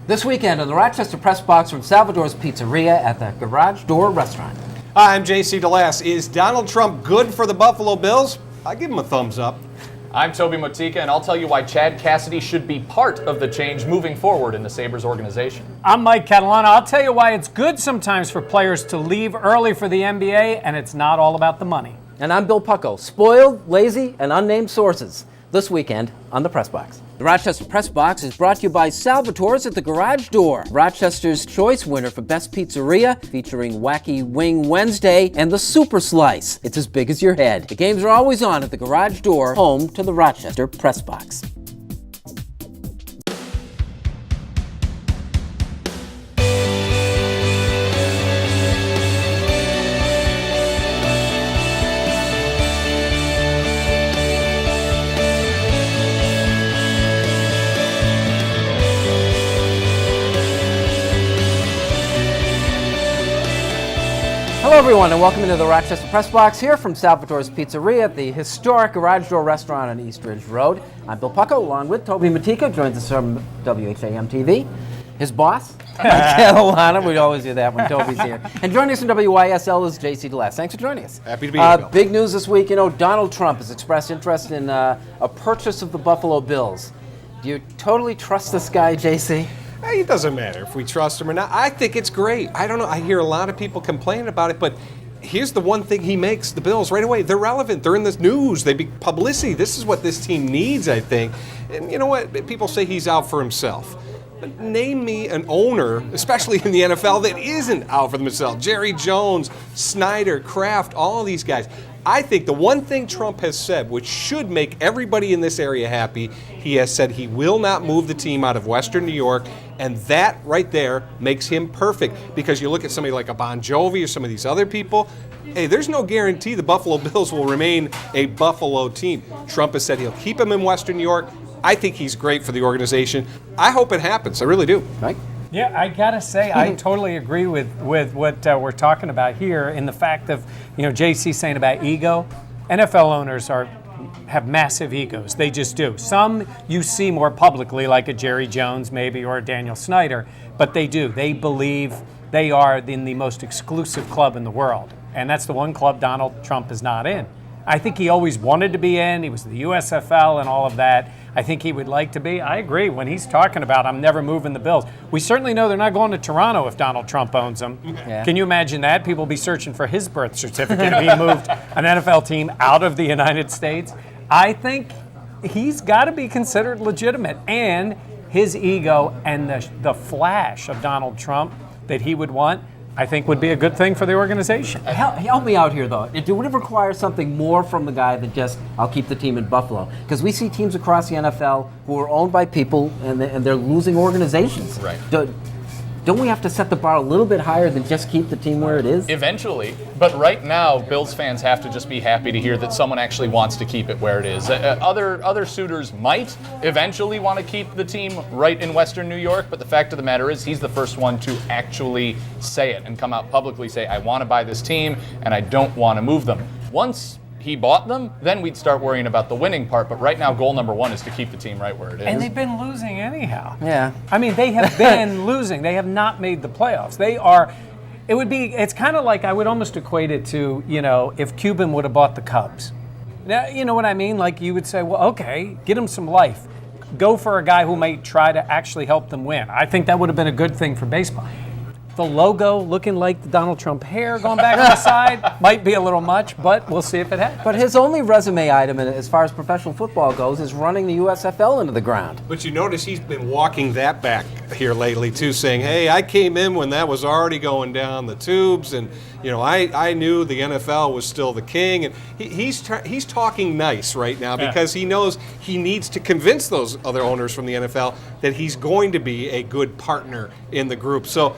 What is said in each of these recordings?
This weekend on the Rochester Press Box from Salvatore's Pizzeria at the Garage Door Restaurant. Hi, I'm JC DeLass. Is Donald Trump good for the Buffalo Bills? I give him a thumbs up. I'm Toby Motyka, and I'll tell you why Chad Cassidy should be part of the change moving forward in the Sabres organization. I'm Mike Catalana. I'll tell you why it's good sometimes for players to leave early for the NBA, and it's not all about the money. And I'm Bill Pucko. Spoiled, lazy, and unnamed sources. This weekend on the Press Box. The Rochester Press Box is brought to you by Salvatore's at the Garage Door, Rochester's choice winner for Best Pizzeria, featuring Wacky Wing Wednesday and the Super Slice. It's as big as your head. The games are always on at the Garage Door, home to the Rochester Press Box. Hello everyone and welcome into the Rochester Press Box here from Salvatore's Pizzeria at the historic Garage Door Restaurant on East Ridge Road. I'm Bill Pucko along with Toby Motyka, joins us from WHAM-TV. His boss, Catalana, we always do that when Toby's here. And joining us from WYSL is JC DeLass. Thanks for joining us. Happy to be here, Bill. Big news this week, Donald Trump has expressed interest in a purchase of the Buffalo Bills. Do you totally trust this guy, JC? It doesn't matter if we trust him or not. I think it's great. I don't know. I hear a lot of people complaining about it, but here's the one thing he makes the Bills right away. They're relevant. They're in the news. They be publicity. This is what this team needs, I think. And you know what? People say he's out for himself. But name me an owner, especially in the NFL, that isn't out for themselves. Jerry Jones, Snyder, Kraft, all these guys. I think the one thing Trump has said, which should make everybody in this area happy, he has said he will not move the team out of Western New York, and that right there makes him perfect. Because you look at somebody like a Bon Jovi or some of these other people, hey, there's no guarantee the Buffalo Bills will remain a Buffalo team. Trump has said he'll keep him in Western New York. I think he's great for the organization. I hope it happens. I really do. Mike? Yeah, I gotta say, I totally agree with what we're talking about here in the fact of, JC saying about ego. NFL owners have massive egos. They just do. Some you see more publicly, like a Jerry Jones maybe or a Daniel Snyder, but they do. They believe they are in the most exclusive club in the world, and that's the one club Donald Trump is not in. I think he always wanted to be in. He was the USFL and all of that. I think he would like to be. I agree when he's talking about I'm never moving the Bills. We certainly know they're not going to Toronto if Donald Trump owns them. Yeah. Can you imagine that? People will be searching for his birth certificate if he moved an NFL team out of the United States. I think he's got to be considered legitimate. And his ego and the flash of Donald Trump that he would want, I think would be a good thing for the organization. Help me out here, though. Would it require something more from the guy than just, I'll keep the team in Buffalo? Because we see teams across the NFL who are owned by people and they're losing organizations. Right. Don't we have to set the bar a little bit higher than just keep the team where it is? Eventually, but right now, Bills fans have to just be happy to hear that someone actually wants to keep it where it is. Other suitors might eventually want to keep the team right in Western New York, but the fact of the matter is he's the first one to actually say it and come out publicly say, I want to buy this team and I don't want to move them. Once he bought them, then we'd start worrying about the winning part. But right now, goal number one is to keep the team right where it is. And they've been losing anyhow. Yeah. I mean, they have been losing. They have not made the playoffs. It's kind of like I would almost equate it to, if Cuban would have bought the Cubs. Now, you know what I mean? Like you would say, well, okay, get him some life. Go for a guy who might try to actually help them win. I think that would have been a good thing for baseball. The logo looking like the Donald Trump hair going back on the side might be a little much, but we'll see if it happens. But his only resume item as far as professional football goes is running the USFL into the ground. But you notice he's been walking that back here lately, too, saying, hey, I came in when that was already going down the tubes, and I knew the NFL was still the king. And he's talking nice right now because he knows he needs to convince those other owners from the NFL that he's going to be a good partner in the group. So,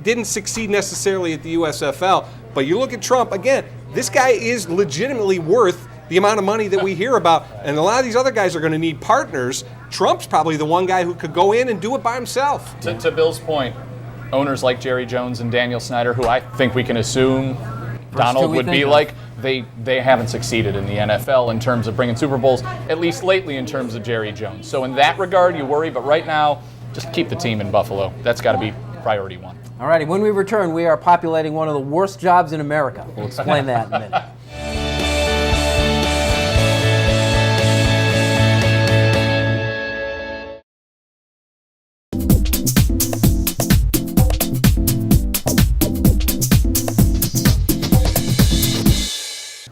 didn't succeed necessarily at the USFL, but you look at Trump, again, this guy is legitimately worth the amount of money that we hear about, and a lot of these other guys are going to need partners. Trump's probably the one guy who could go in and do it by himself. To Bill's point, owners like Jerry Jones and Daniel Snyder, who I think we can assume Donald would be like, they haven't succeeded in the NFL in terms of bringing Super Bowls, at least lately in terms of Jerry Jones. So in that regard, you worry, but right now, just keep the team in Buffalo. That's got to be priority one. All righty, when we return, we are populating one of the worst jobs in America. We'll explain that in a minute.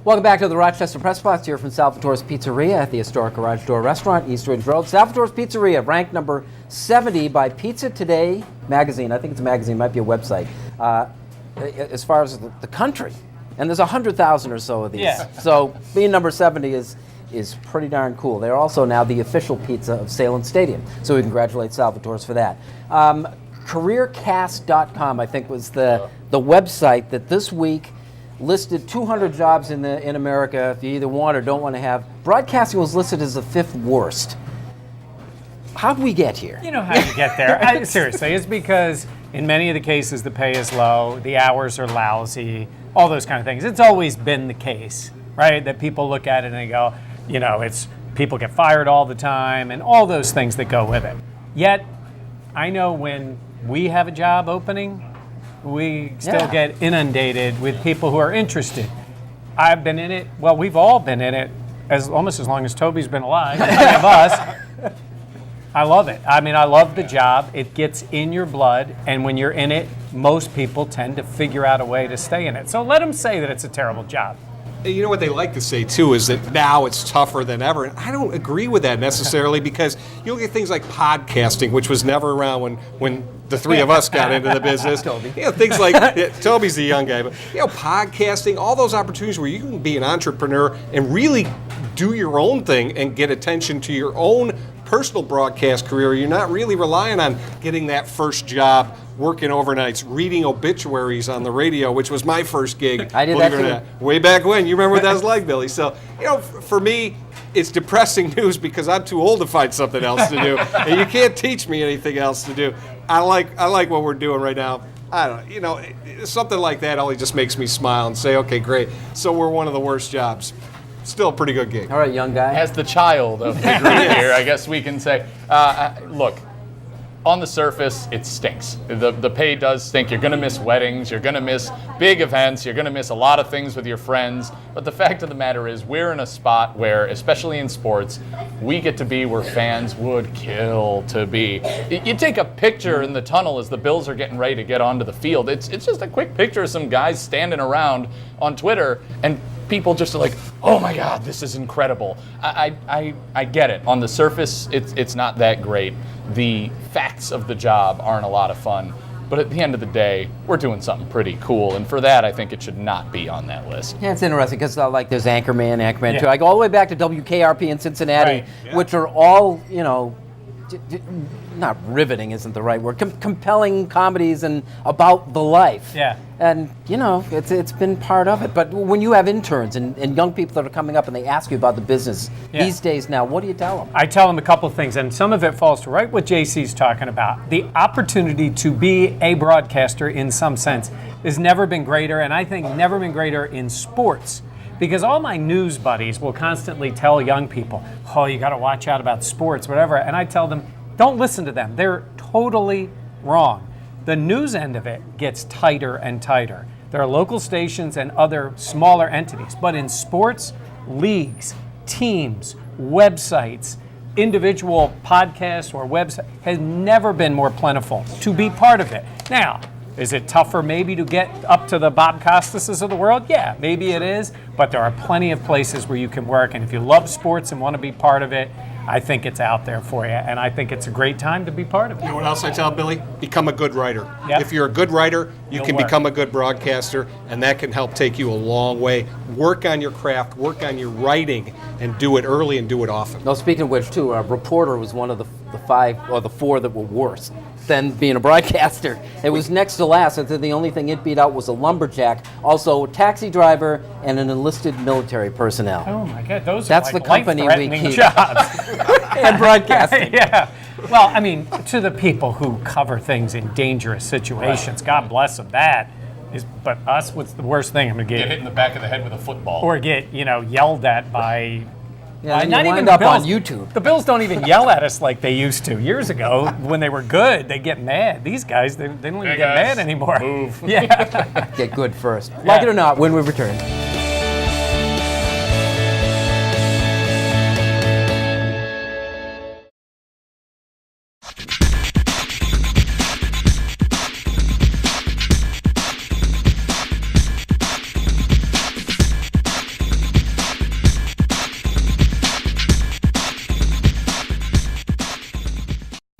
Welcome back to the Rochester Press Box here from Salvatore's Pizzeria at the historic Garage Door Restaurant, East Ridge Road. Salvatore's Pizzeria, ranked number 70 by Pizza Today magazine. I think it's a magazine, might be a website, as far as the country. And there's 100,000 or so of these. Yeah. So being number 70 is pretty darn cool. They're also now the official pizza of Salem Stadium. So we congratulate Salvatore's for that. CareerCast.com, I think, was the website that this week listed 200 jobs in America if you either want or don't want to have. Broadcasting was listed as the 5th worst. How did we get here? You know how you get there. Seriously, it's because in many of the cases the pay is low, the hours are lousy, all those kind of things. It's always been the case, right? That people look at it and they go, it's people get fired all the time and all those things that go with it. Yet, I know when we have a job opening, we still get inundated with people who are interested. I've been in it. Well, we've all been in it almost as long as Toby's been alive. Many of us. I love it. I mean, I love the job. It gets in your blood, and when you're in it, most people tend to figure out a way to stay in it. So let them say that it's a terrible job. You know what they like to say, too, is that now it's tougher than ever. And I don't agree with that necessarily because you look at things like podcasting, which was never around when the three of us got into the business. Toby. Things like, Toby's the young guy, but podcasting, all those opportunities where you can be an entrepreneur and really do your own thing and get attention to your own personal broadcast career. You're not really relying on getting that first job, working overnights, reading obituaries on the radio, which was my first gig. I did that too. Way back when. You remember what that was like, Billy. So, for me, it's depressing news because I'm too old to find something else to do, and you can't teach me anything else to do. I like what we're doing right now. I don't, something like that only just makes me smile and say, okay, great. So we're one of the worst jobs. Still a pretty good gig. All right, young guy. As the child of the group here, I guess we can say, look, on the surface, it stinks. The pay does stink. You're going to miss weddings. You're going to miss big events. You're going to miss a lot of things with your friends. But the fact of the matter is we're in a spot where, especially in sports, we get to be where fans would kill to be. You take a picture in the tunnel as the Bills are getting ready to get onto the field. It's just a quick picture of some guys standing around on Twitter, and people just are like, oh my God, this is incredible. I get it. On the surface, it's not that great. The facts of the job aren't a lot of fun. But at the end of the day, we're doing something pretty cool. And for that, I think it should not be on that list. Yeah, it's interesting because there's Anchorman 2. I go all the way back to WKRP in Cincinnati, which are all, not riveting isn't the right word, compelling comedies and about the life. Yeah. And, it's been part of it. But when you have interns and young people that are coming up and they ask you about the business these days now, what do you tell them? I tell them a couple of things, and some of it falls to right what JC's talking about. The opportunity to be a broadcaster in some sense has never been greater, and I think never been greater in sports. Because all my news buddies will constantly tell young people, oh, you got to watch out about sports, whatever. And I tell them, don't listen to them. They're totally wrong. The news end of it gets tighter and tighter. There are local stations and other smaller entities. But in sports, leagues, teams, websites, individual podcasts or websites has never been more plentiful to be part of it. Now, is it tougher maybe to get up to the Bob Costases of the world? Yeah, maybe it is, but there are plenty of places where you can work, and if you love sports and want to be part of it, I think it's out there for you, and I think it's a great time to be part of it. You know what else I tell Billy? Become a good writer. Yep. If you're a good writer, you can work. become a good broadcaster, and that can help take you a long way. Work on your craft, work on your writing, and do it early and do it often. No, speaking of which, too, a reporter was one of the 5 or the 4 that were worse than being a broadcaster. It was next to last. I think the only thing it beat out was a lumberjack, also a taxi driver, and an enlisted military personnel. Oh my God, That's are like the company we life-threatening keep. jobs. And broadcasting. Yeah. Well, I mean, to the people who cover things in dangerous situations, God bless them. That is, but us, what's the worst thing I'm gonna Get hit get? in the back of the head with a football. Or get, yelled at by Yeah, and not you even wind the up on Bills. YouTube. The Bills don't even yell at us like they used to years ago. When they were good, they get mad. These guys, they don't even get mad anymore. Move. Yeah. Get good first. Like it or not, when we return.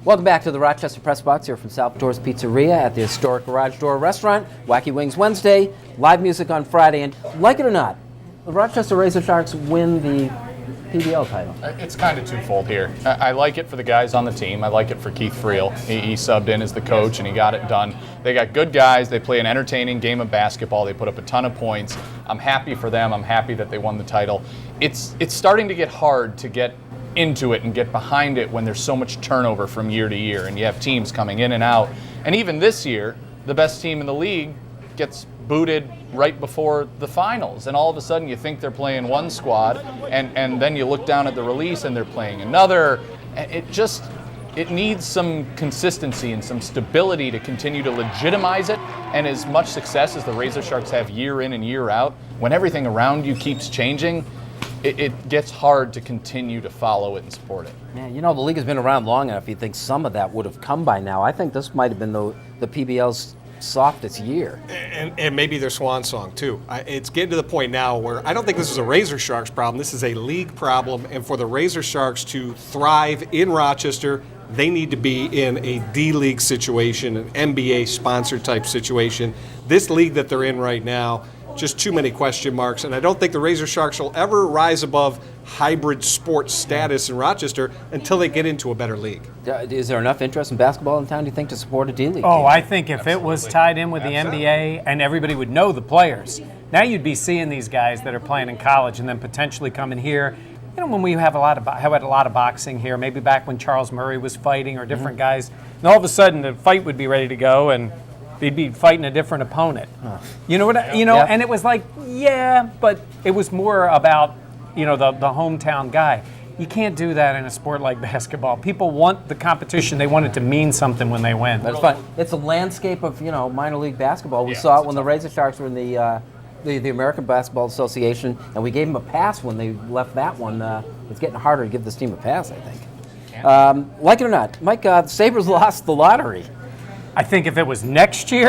Welcome back to the Rochester Press Box here from Salvatore's Pizzeria at the historic Garage Door Restaurant. Wacky Wings Wednesday, live music on Friday, and like it or not, the Rochester Razor Sharks win the PBL title. It's kind of twofold here. I like it for the guys on the team. I like it for Keith Friel. He subbed in as the coach, and he got it done. They got good guys. They play an entertaining game of basketball. They put up a ton of points. I'm happy for them. I'm happy that they won the title. It's starting to get hard to get into it and get behind it when there's so much turnover from year to year, and you have teams coming in and out. And even this year, the best team in the league gets booted right before the finals, and all of a sudden you think they're playing one squad, and then you look down at the release and they're playing another. It needs some consistency and some stability to continue to legitimize it. And as much success as the Razor Sharks have year in and year out, when everything around you keeps changing, it gets hard to continue to follow it and support it. Yeah, you know, the league has been around long enough. You'd think some of that would have come by now. I think this might have been the PBL's softest year. And maybe their swan song, too. It's getting to the point now where I don't think this is a Razor Sharks problem. This is a league problem. And for the Razor Sharks to thrive in Rochester, they need to be in a D-League situation, an NBA-sponsored type situation. This league that they're in right now, just too many question marks, and I don't think the Razor Sharks will ever rise above hybrid sports status in Rochester until they get into a better league. Is there enough interest in basketball in town, do you think, to support a D-League? Oh, I think if it was tied in with the NBA and everybody would know the players, now you'd be seeing these guys that are playing in college and then potentially coming here. You know, when we have had a lot of boxing here, maybe back when Charles Murray was fighting or different guys, and all of a sudden the fight would be ready to go and they'd be fighting a different opponent. You know what? And it was like, yeah, but it was more about, the hometown guy. You can't do that in a sport like basketball. People want the competition. They want it to mean something when they win. But it's fun. It's a landscape of, minor league basketball. We saw it when the Razor Sharks were in the American Basketball Association, and we gave them a pass when they left that one. It's getting harder to give this team a pass, I think. Like it or not, Mike, the Sabres lost the lottery. I think if it was next year,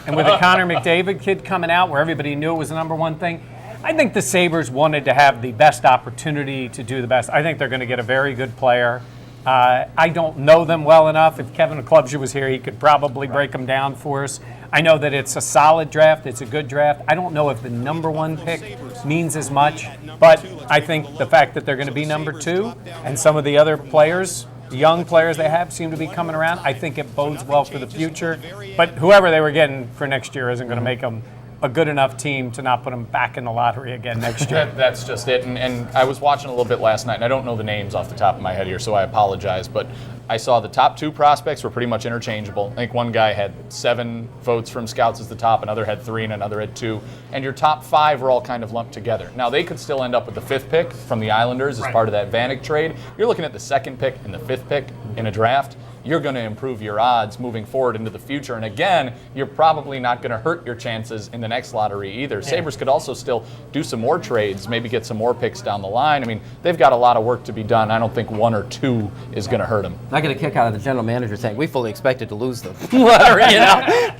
and with the Connor McDavid kid coming out where everybody knew it was the number one thing, I think the Sabres wanted to have the best opportunity to do the best. I think they're going to get a very good player. I don't know them well enough. If Kevin Klubscher was here, he could probably break them down for us. I know that it's a solid draft. It's a good draft. I don't know if the number one pick means as much, but I think the fact that they're going to be number two and some of the other players, the young players they have, seem to be coming around, I think it bodes well for the future. But whoever they were getting for next year isn't going to make them a good enough team to not put them back in the lottery again next year. That's just it. And I was watching a little bit last night, and I don't know the names off the top of my head here, so I apologize. But I saw the top two prospects were pretty much interchangeable. I think one guy had 7 votes from scouts as the top, another had 3, and another had 2. And your top 5 were all kind of lumped together. Now, they could still end up with the 5th pick from the Islanders as part of that Vanek trade. You're looking at the 2nd pick and the 5th pick in a draft. You're going to improve your odds moving forward into the future. And again, you're probably not going to hurt your chances in the next lottery either. Yeah. Sabres could also still do some more trades, maybe get some more picks down the line. I mean, they've got a lot of work to be done. I don't think 1 or 2 is going to hurt them. I get a kick out of the general manager saying we fully expected to lose the lottery.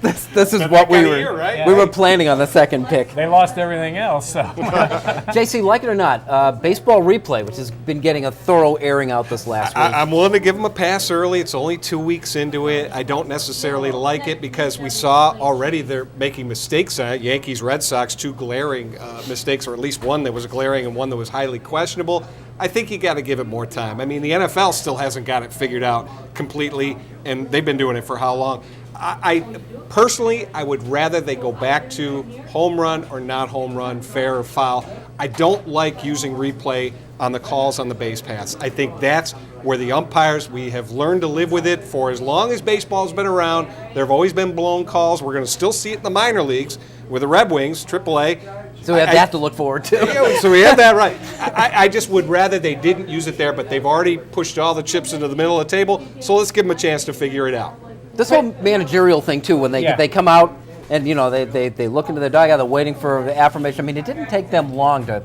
This is what we were planning on the 2nd pick. They lost everything else. So. JC, like it or not, baseball replay, which has been getting a thorough airing out this last week. I'm willing to give them a pass early. It's only 2 weeks into it. I don't necessarily like it because we saw already they're making mistakes on it. Yankees, Red Sox, 2 glaring mistakes, or at least one that was glaring and one that was highly questionable. I think you got to give it more time. I mean, the NFL still hasn't got it figured out completely, and they've been doing it for how long? I personally, I would rather they go back to home run or not home run, fair or foul. I don't like using replay on the calls on the base paths. I think that's where the umpires, we have learned to live with it for as long as baseball's been around. There have always been blown calls. We're going to still see it in the minor leagues with the Red Wings, AAA. So we have that to look forward to. Yeah, so we have that right. I just would rather they didn't use it there, but they've already pushed all the chips into the middle of the table, so let's give them a chance to figure it out. This whole managerial thing, too, when they come out and, they look into the dugout, they're waiting for the affirmation. I mean, it didn't take them long to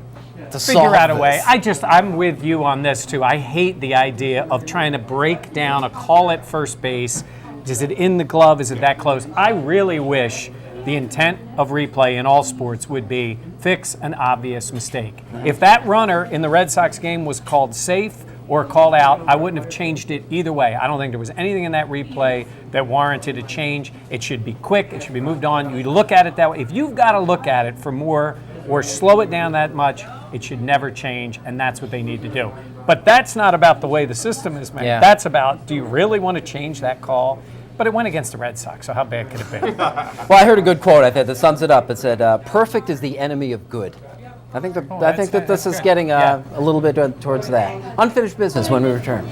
figure out a way. this. I'm with you on this, too. I hate the idea of trying to break down a call at first base. Is it in the glove? Is it that close? I really wish the intent of replay in all sports would be fix an obvious mistake. If that runner in the Red Sox game was called safe or called out, I wouldn't have changed it either way. I don't think there was anything in that replay that warranted a change. It should be quick. It should be moved on. You look at it that way. If you've got to look at it for more or slow it down that much, it should never change, and that's what they need to do. But that's not about the way the system is made. Yeah. That's about, do you really want to change that call? But it went against the Red Sox, so how bad could it be? Well, I heard a good quote, I think, that sums it up. It said, perfect is the enemy of good. I think that this is getting a little bit towards that. Unfinished business when we return.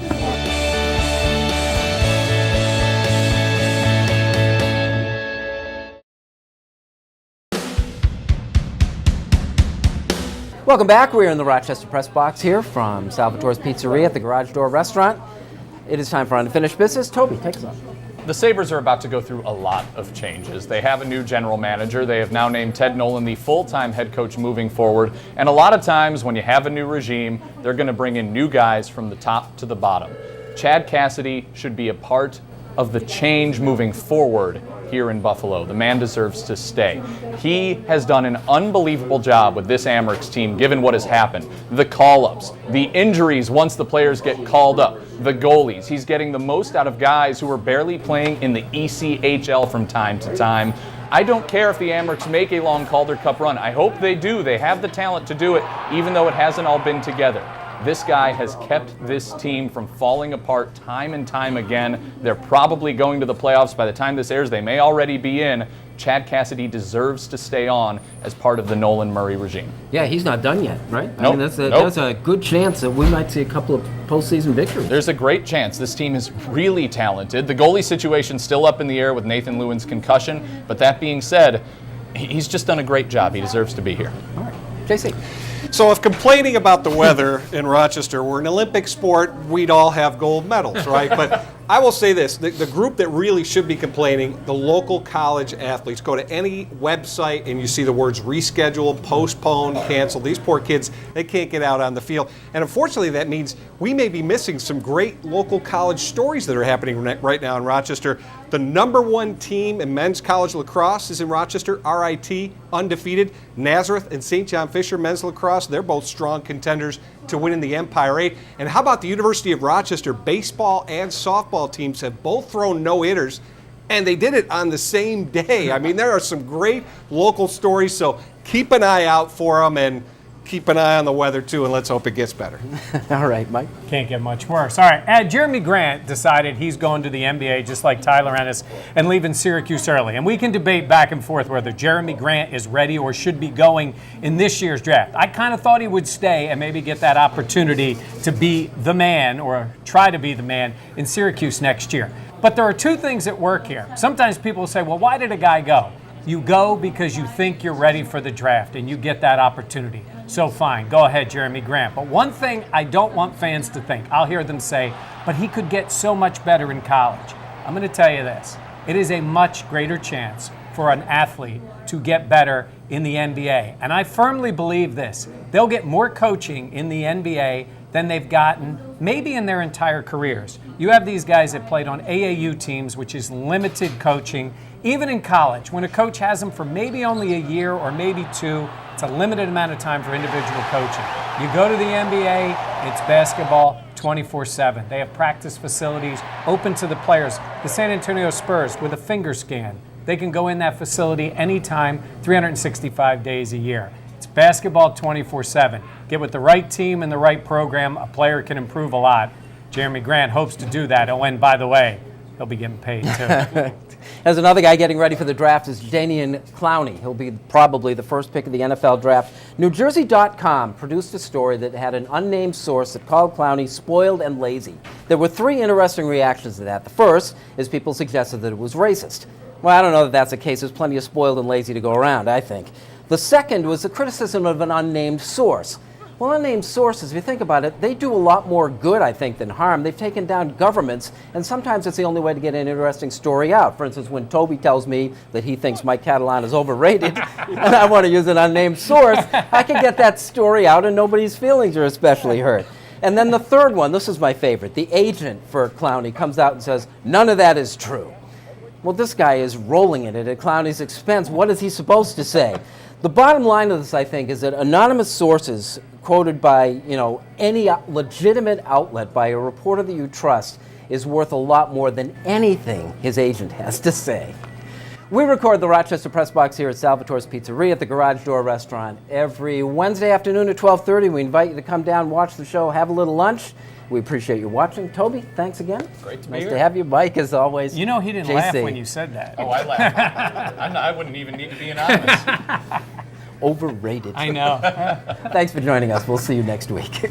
Welcome back. We're in the Rochester Press Box here from Salvatore's Pizzeria at the Garage Door Restaurant. It is time for Unfinished Business. Toby, take us on. The Sabres are about to go through a lot of changes. They have a new general manager. They have now named Ted Nolan the full-time head coach moving forward. And a lot of times when you have a new regime, they're going to bring in new guys from the top to the bottom. Chad Cassidy should be a part of the change moving forward here in Buffalo. The man deserves to stay. He has done an unbelievable job with this Amerks team, given what has happened. The call-ups, the injuries once the players get called up, the goalies. He's getting the most out of guys who are barely playing in the ECHL from time to time. I don't care if the Amerks make a long Calder Cup run. I hope they do. They have the talent to do it, even though it hasn't all been together. This guy has kept this team from falling apart time and time again. They're probably going to the playoffs. By the time this airs, they may already be in. Chad Cassidy deserves to stay on as part of the Nolan Murray regime. Yeah, he's not done yet, right? Nope. I mean, that's a good chance that we might see a couple of postseason victories. There's a great chance. This team is really talented. The goalie situation's still up in the air with Nathan Lewin's concussion, but that being said, he's just done a great job. He deserves to be here. All right. JC. So if complaining about the weather in Rochester were an Olympic sport, we'd all have gold medals, right? But I will say this, the group that really should be complaining, the local college athletes, go to any website and you see the words rescheduled, postponed, canceled. These poor kids, they can't get out on the field. And unfortunately, that means we may be missing some great local college stories that are happening right now in Rochester. The #1 team in men's college lacrosse is in Rochester, RIT, undefeated. Nazareth and St. John Fisher men's lacrosse, they're both strong contenders to win in the Empire 8. And how about the University of Rochester baseball and softball teams have both thrown no-hitters, and they did it on the same day. I mean, there are some great local stories, so keep an eye out for them and keep an eye on the weather, too, and let's hope it gets better. All right, Mike. Can't get much worse. All right, Jeremy Grant decided he's going to the NBA just like Tyler Ennis and leaving Syracuse early. And we can debate back and forth whether Jeremy Grant is ready or should be going in this year's draft. I kind of thought he would stay and maybe get that opportunity to be the man or try to be the man in Syracuse next year. But there are two things at work here. Sometimes people say, well, why did a guy go? You go because you think you're ready for the draft and you get that opportunity. So fine, go ahead, Jeremy Grant. But one thing I don't want fans to think, I'll hear them say, but he could get so much better in college. I'm going to tell you this. It is a much greater chance for an athlete to get better in the NBA. And I firmly believe this. They'll get more coaching in the NBA than they've gotten maybe in their entire careers. You have these guys that played on AAU teams, which is limited coaching. Even in college, when a coach has them for maybe only a year or maybe two, it's a limited amount of time for individual coaching. You go to the NBA, it's basketball 24/7. They have practice facilities open to the players. The San Antonio Spurs with a finger scan. They can go in that facility anytime, 365 days a year. It's basketball 24/7. Get with the right team and the right program, a player can improve a lot. Jeremy Grant hopes to do that. Oh, and by the way, he'll be getting paid too. As another guy getting ready for the draft is Jadainian Clowney. He'll be probably the first pick of the NFL draft. NewJersey.com produced a story that had an unnamed source that called Clowney spoiled and lazy. There were three interesting reactions to that. The first is people suggested that it was racist. Well, I don't know that that's the case. There's plenty of spoiled and lazy to go around, I think. The second was the criticism of an unnamed source. Well, unnamed sources, if you think about it, they do a lot more good, I think, than harm. They've taken down governments, and sometimes it's the only way to get an interesting story out. For instance, when Toby tells me that he thinks Mike Catalana is overrated, and I want to use an unnamed source, I can get that story out and nobody's feelings are especially hurt. And then the third one, this is my favorite. The agent for Clowney comes out and says, none of that is true. Well, this guy is rolling in it at Clowney's expense. What is he supposed to say? The bottom line of this, I think, is that anonymous sources quoted by, any legitimate outlet by a reporter that you trust is worth a lot more than anything his agent has to say. We record the Rochester Press Box here at Salvatore's Pizzeria at the Garage Door Restaurant every Wednesday afternoon at 12:30. We invite you to come down, watch the show, have a little lunch. We appreciate you watching. Toby, thanks again. Great to be nice here. to have you. Mike, as always. He didn't JC. laugh when you said that. Oh, I laugh. I wouldn't even need to be anonymous. Overrated. I know. Thanks for joining us. We'll see you next week.